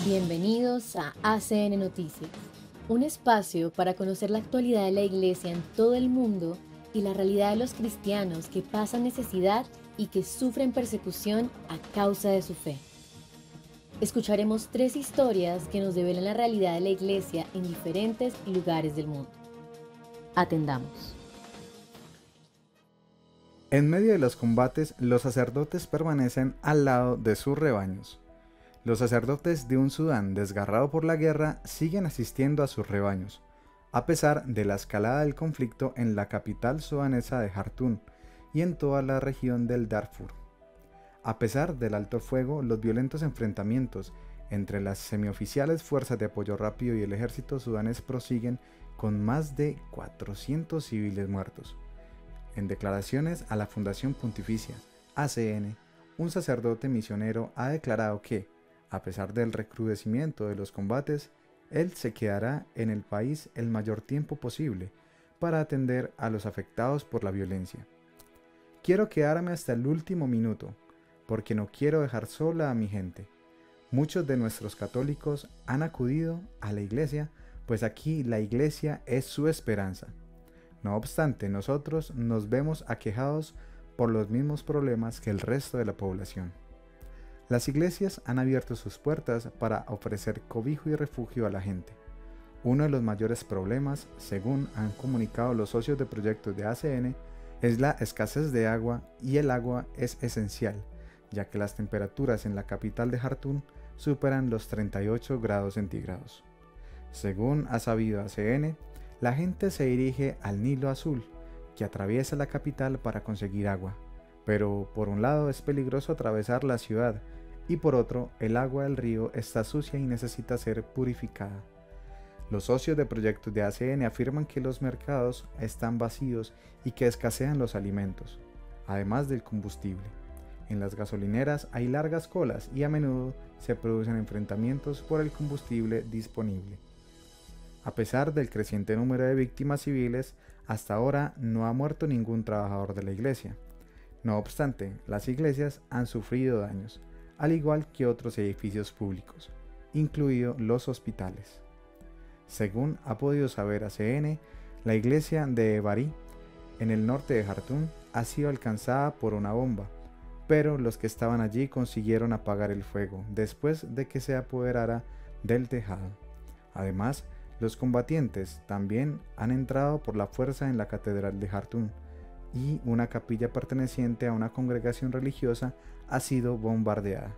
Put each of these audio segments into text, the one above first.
Bienvenidos a ACN Noticias, un espacio para conocer la actualidad de la Iglesia en todo el mundo y la realidad de los cristianos que pasan necesidad y que sufren persecución a causa de su fe. Escucharemos 3 historias que nos develan la realidad de la Iglesia en diferentes lugares del mundo. Atendamos. En medio de los combates, los sacerdotes permanecen al lado de sus rebaños. Los sacerdotes de un Sudán desgarrado por la guerra siguen asistiendo a sus rebaños, a pesar de la escalada del conflicto en la capital sudanesa de Jartum y en toda la región del Darfur. A pesar del alto fuego, los violentos enfrentamientos entre las semioficiales fuerzas de apoyo rápido y el ejército sudanés prosiguen con más de 400 civiles muertos. En declaraciones a la Fundación Pontificia ACN, un sacerdote misionero ha declarado que, a pesar del recrudecimiento de los combates, él se quedará en el país el mayor tiempo posible para atender a los afectados por la violencia. Quiero quedarme hasta el último minuto, porque no quiero dejar sola a mi gente. Muchos de nuestros católicos han acudido a la iglesia, pues aquí la iglesia es su esperanza. No obstante, nosotros nos vemos aquejados por los mismos problemas que el resto de la población. Las iglesias han abierto sus puertas para ofrecer cobijo y refugio a la gente. Uno de los mayores problemas, según han comunicado los socios de proyectos de ACN, es la escasez de agua, y el agua es esencial, ya que las temperaturas en la capital de Jartum superan los 38 grados centígrados. Según ha sabido ACN, la gente se dirige al Nilo Azul, que atraviesa la capital para conseguir agua, pero por un lado es peligroso atravesar la ciudad, y por otro, el agua del río está sucia y necesita ser purificada. Los socios de proyectos de ACN afirman que los mercados están vacíos y que escasean los alimentos, además del combustible. En las gasolineras hay largas colas y a menudo se producen enfrentamientos por el combustible disponible. A pesar del creciente número de víctimas civiles, hasta ahora no ha muerto ningún trabajador de la iglesia. No obstante, las iglesias han sufrido daños, al igual que otros edificios públicos, incluidos los hospitales. Según ha podido saber ACN, la iglesia de Bari, en el norte de Jartum, ha sido alcanzada por una bomba, pero los que estaban allí consiguieron apagar el fuego después de que se apoderara del tejado. Además, los combatientes también han entrado por la fuerza en la catedral de Jartum, y una capilla perteneciente a una congregación religiosa ha sido bombardeada.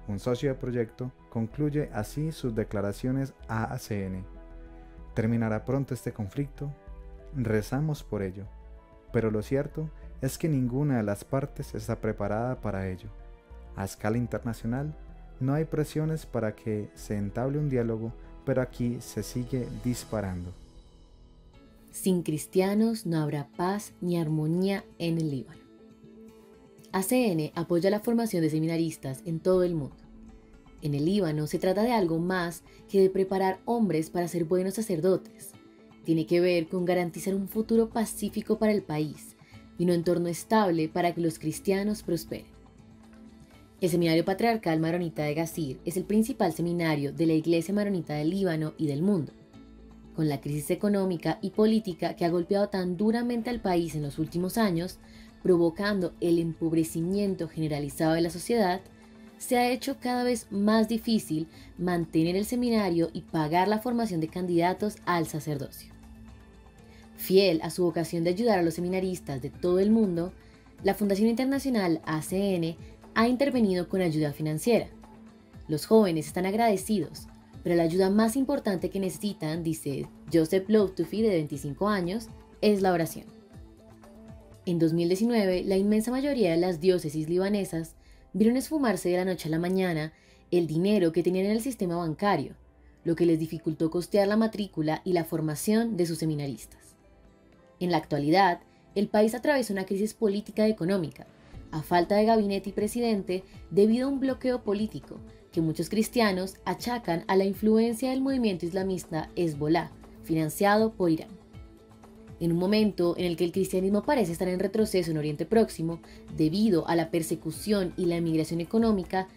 Un socio de proyecto concluye así sus declaraciones a ACN. ¿Terminará pronto este conflicto? Rezamos por ello, pero lo cierto es que ninguna de las partes está preparada para ello. A escala internacional, no hay presiones para que se entable un diálogo, pero aquí se sigue disparando. Sin cristianos no habrá paz ni armonía en el Líbano. ACN apoya la formación de seminaristas en todo el mundo. En el Líbano se trata de algo más que de preparar hombres para ser buenos sacerdotes. Tiene que ver con garantizar un futuro pacífico para el país y un entorno estable para que los cristianos prosperen. El Seminario Patriarcal Maronita de Gasir es el principal seminario de la Iglesia Maronita del Líbano y del mundo. Con la crisis económica y política que ha golpeado tan duramente al país en los últimos años, provocando el empobrecimiento generalizado de la sociedad, se ha hecho cada vez más difícil mantener el seminario y pagar la formación de candidatos al sacerdocio. Fiel a su vocación de ayudar a los seminaristas de todo el mundo, la Fundación Internacional ACN ha intervenido con ayuda financiera. Los jóvenes están agradecidos, pero la ayuda más importante que necesitan, dice Joseph Loutufi, de 25 años, es la oración. En 2019, la inmensa mayoría de las diócesis libanesas vieron esfumarse de la noche a la mañana el dinero que tenían en el sistema bancario, lo que les dificultó costear la matrícula y la formación de sus seminaristas. En la actualidad, el país atraviesa una crisis política y económica, a falta de gabinete y presidente debido a un bloqueo político que muchos cristianos achacan a la influencia del movimiento islamista Hezbollah, financiado por Irán. En un momento en el que el cristianismo parece estar en retroceso en Oriente Próximo debido a la persecución y la emigración económica,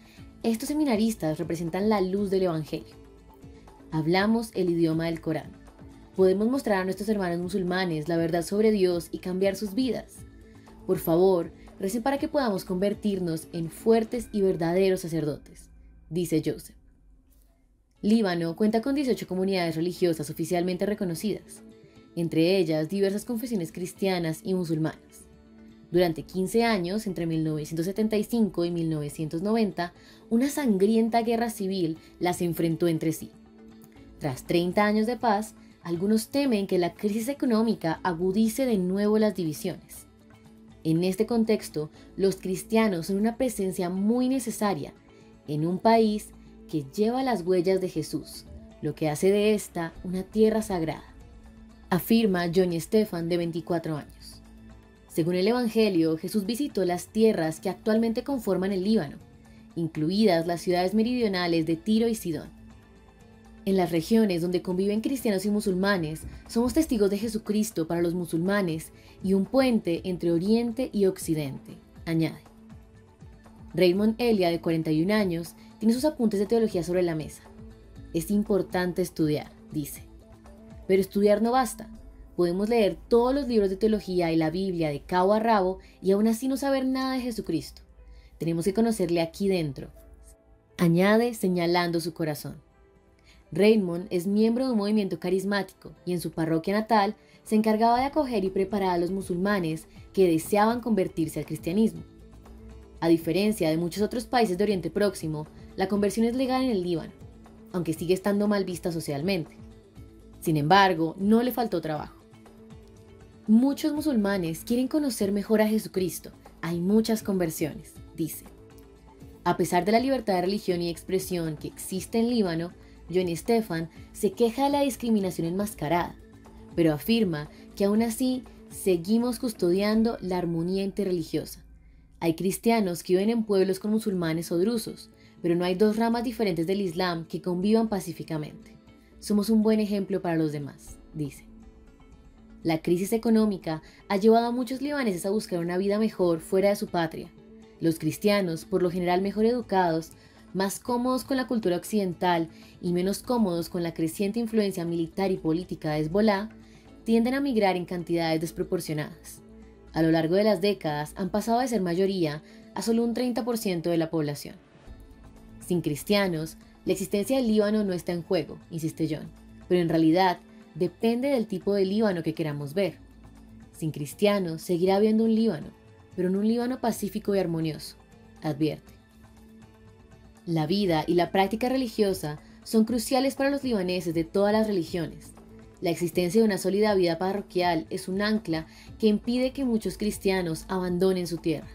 Estos seminaristas representan la luz del Evangelio. Hablamos el idioma del Corán. Podemos mostrar a nuestros hermanos musulmanes la verdad sobre Dios y cambiar sus vidas. Por favor, recen para que podamos convertirnos en fuertes y verdaderos sacerdotes, dice Joseph. Líbano cuenta con 18 comunidades religiosas oficialmente reconocidas, entre ellas diversas confesiones cristianas y musulmanas. Durante 15 años, entre 1975 y 1990, una sangrienta guerra civil las enfrentó entre sí. Tras 30 años de paz, algunos temen que la crisis económica agudice de nuevo las divisiones. En este contexto, los cristianos son una presencia muy necesaria en un país que lleva las huellas de Jesús, lo que hace de esta una tierra sagrada, afirma Johnny Stephan, de 24 años. Según el Evangelio, Jesús visitó las tierras que actualmente conforman el Líbano, incluidas las ciudades meridionales de Tiro y Sidón. En las regiones donde conviven cristianos y musulmanes, somos testigos de Jesucristo para los musulmanes y un puente entre Oriente y Occidente, añade. Raymond Elia, de 41 años, tiene sus apuntes de teología sobre la mesa. Es importante estudiar, dice. Pero estudiar no basta. Podemos leer todos los libros de teología y la Biblia de cabo a rabo y aún así no saber nada de Jesucristo. Tenemos que conocerle aquí dentro, añade señalando su corazón. Raymond es miembro de un movimiento carismático y en su parroquia natal se encargaba de acoger y preparar a los musulmanes que deseaban convertirse al cristianismo. A diferencia de muchos otros países de Oriente Próximo, la conversión es legal en el Líbano, aunque sigue estando mal vista socialmente. Sin embargo, no le faltó trabajo. Muchos musulmanes quieren conocer mejor a Jesucristo. Hay muchas conversiones, dice. A pesar de la libertad de religión y expresión que existe en Líbano, Johnny Stephan se queja de la discriminación enmascarada, pero afirma que aún así seguimos custodiando la armonía interreligiosa. Hay cristianos que viven en pueblos con musulmanes o drusos, pero no hay dos ramas diferentes del Islam que convivan pacíficamente. Somos un buen ejemplo para los demás, dice. La crisis económica ha llevado a muchos libaneses a buscar una vida mejor fuera de su patria. Los cristianos, por lo general mejor educados, más cómodos con la cultura occidental y menos cómodos con la creciente influencia militar y política de Hezbolá, tienden a migrar en cantidades desproporcionadas. A lo largo de las décadas han pasado de ser mayoría a solo un 30% de la población. Sin cristianos, la existencia del Líbano no está en juego, insiste John, pero en realidad depende del tipo de Líbano que queramos ver. Sin cristianos seguirá habiendo un Líbano, pero en un Líbano pacífico y armonioso, advierte. La vida y la práctica religiosa son cruciales para los libaneses de todas las religiones. La existencia de una sólida vida parroquial es un ancla que impide que muchos cristianos abandonen su tierra.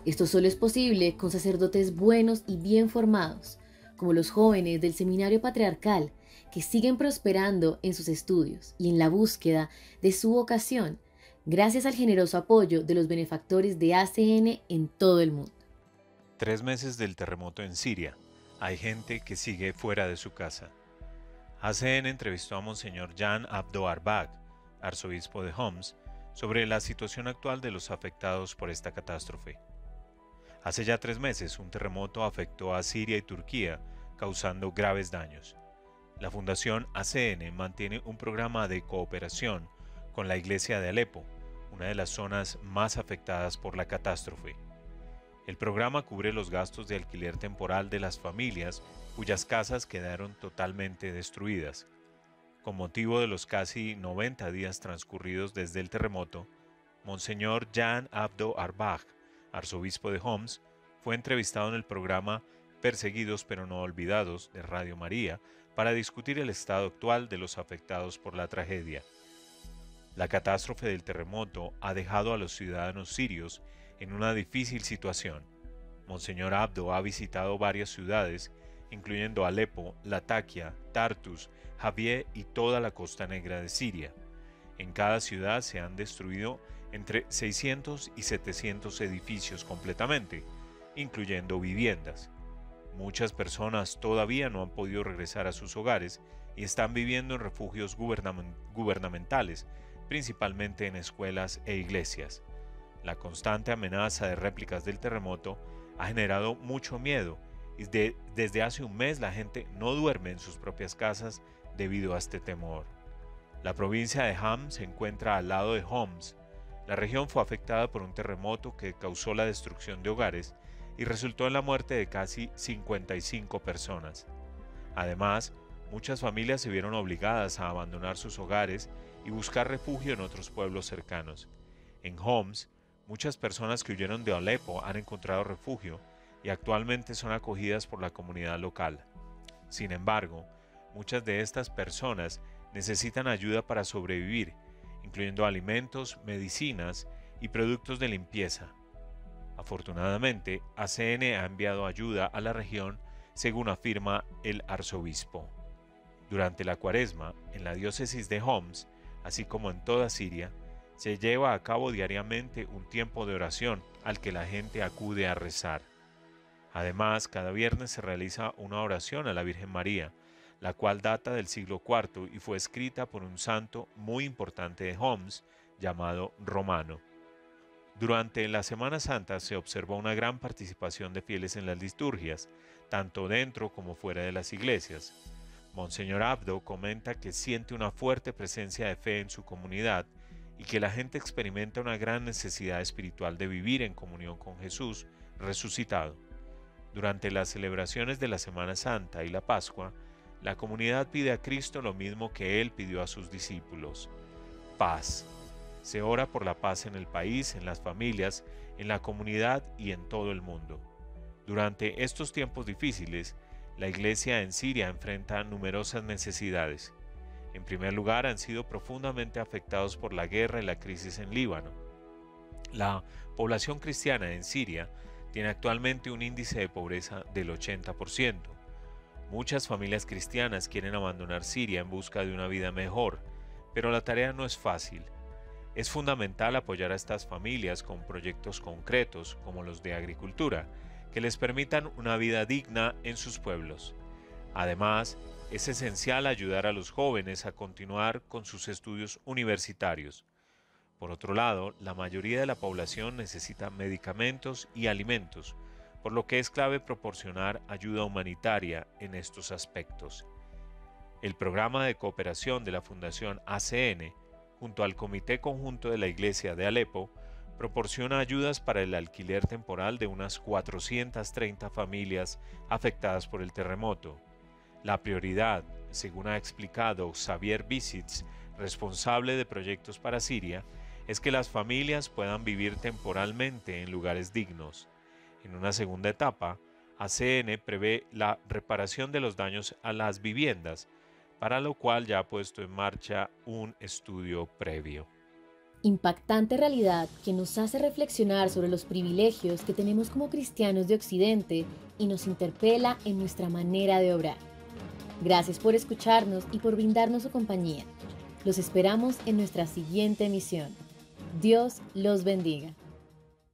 Esto solo es posible con sacerdotes buenos y bien formados, como los jóvenes del seminario patriarcal, que siguen prosperando en sus estudios y en la búsqueda de su vocación, gracias al generoso apoyo de los benefactores de ACN en todo el mundo. 3 meses del terremoto en Siria. Hay gente que sigue fuera de su casa. ACN entrevistó a Monseñor Jan Abdo Arbag, arzobispo de Homs, sobre la situación actual de los afectados por esta catástrofe. Hace ya 3 meses, un terremoto afectó a Siria y Turquía, causando graves daños. La Fundación ACN mantiene un programa de cooperación con la iglesia de Alepo, una de las zonas más afectadas por la catástrofe. El programa cubre los gastos de alquiler temporal de las familias cuyas casas quedaron totalmente destruidas. Con motivo de los casi 90 días transcurridos desde el terremoto, Monseñor Jan Abdo Arbag, arzobispo de Homs, fue entrevistado en el programa Perseguidos pero no olvidados de Radio María para discutir el estado actual de los afectados por la tragedia. La catástrofe del terremoto ha dejado a los ciudadanos sirios en una difícil situación. Monseñor Abdo ha visitado varias ciudades, incluyendo Alepo, Latakia, Tartus, Javier y toda la costa negra de Siria. En cada ciudad se han destruido entre 600 y 700 edificios completamente, incluyendo viviendas. Muchas personas todavía no han podido regresar a sus hogares y están viviendo en refugios gubernamentales, principalmente en escuelas e iglesias. La constante amenaza de réplicas del terremoto ha generado mucho miedo y desde hace un mes la gente no duerme en sus propias casas debido a este temor. La provincia de Ham se encuentra al lado de Homs. La región fue afectada por un terremoto que causó la destrucción de hogares y resultó en la muerte de casi 55 personas. Además, muchas familias se vieron obligadas a abandonar sus hogares y buscar refugio en otros pueblos cercanos. En Homs, muchas personas que huyeron de Alepo han encontrado refugio y actualmente son acogidas por la comunidad local. Sin embargo, muchas de estas personas necesitan ayuda para sobrevivir, incluyendo alimentos, medicinas y productos de limpieza. Afortunadamente, ACN ha enviado ayuda a la región, según afirma el arzobispo. Durante la Cuaresma, en la diócesis de Homs, así como en toda Siria, se lleva a cabo diariamente un tiempo de oración al que la gente acude a rezar. Además, cada viernes se realiza una oración a la Virgen María, la cual data del siglo IV y fue escrita por un santo muy importante de Homs llamado Romano. Durante la Semana Santa se observó una gran participación de fieles en las liturgias, tanto dentro como fuera de las iglesias. Monseñor Abdo comenta que siente una fuerte presencia de fe en su comunidad y que la gente experimenta una gran necesidad espiritual de vivir en comunión con Jesús resucitado. Durante las celebraciones de la Semana Santa y la Pascua, la comunidad pide a Cristo lo mismo que Él pidió a sus discípulos: paz. Se ora por la paz en el país, en las familias, en la comunidad y en todo el mundo. Durante estos tiempos difíciles, la Iglesia en Siria enfrenta numerosas necesidades. En primer lugar, han sido profundamente afectados por la guerra y la crisis en Líbano. La población cristiana en Siria tiene actualmente un índice de pobreza del 80%. Muchas familias cristianas quieren abandonar Siria en busca de una vida mejor, pero la tarea no es fácil. Es fundamental apoyar a estas familias con proyectos concretos, como los de agricultura, que les permitan una vida digna en sus pueblos. Además, es esencial ayudar a los jóvenes a continuar con sus estudios universitarios. Por otro lado, la mayoría de la población necesita medicamentos y alimentos, por lo que es clave proporcionar ayuda humanitaria en estos aspectos. El programa de cooperación de la Fundación ACN, junto al Comité Conjunto de la Iglesia de Alepo, proporciona ayudas para el alquiler temporal de unas 430 familias afectadas por el terremoto. La prioridad, según ha explicado Xavier Bisitz, responsable de proyectos para Siria, es que las familias puedan vivir temporalmente en lugares dignos. En una segunda etapa, ACN prevé la reparación de los daños a las viviendas, para lo cual ya ha puesto en marcha un estudio previo. Impactante realidad que nos hace reflexionar sobre los privilegios que tenemos como cristianos de Occidente y nos interpela en nuestra manera de obrar. Gracias por escucharnos y por brindarnos su compañía. Los esperamos en nuestra siguiente emisión. Dios los bendiga.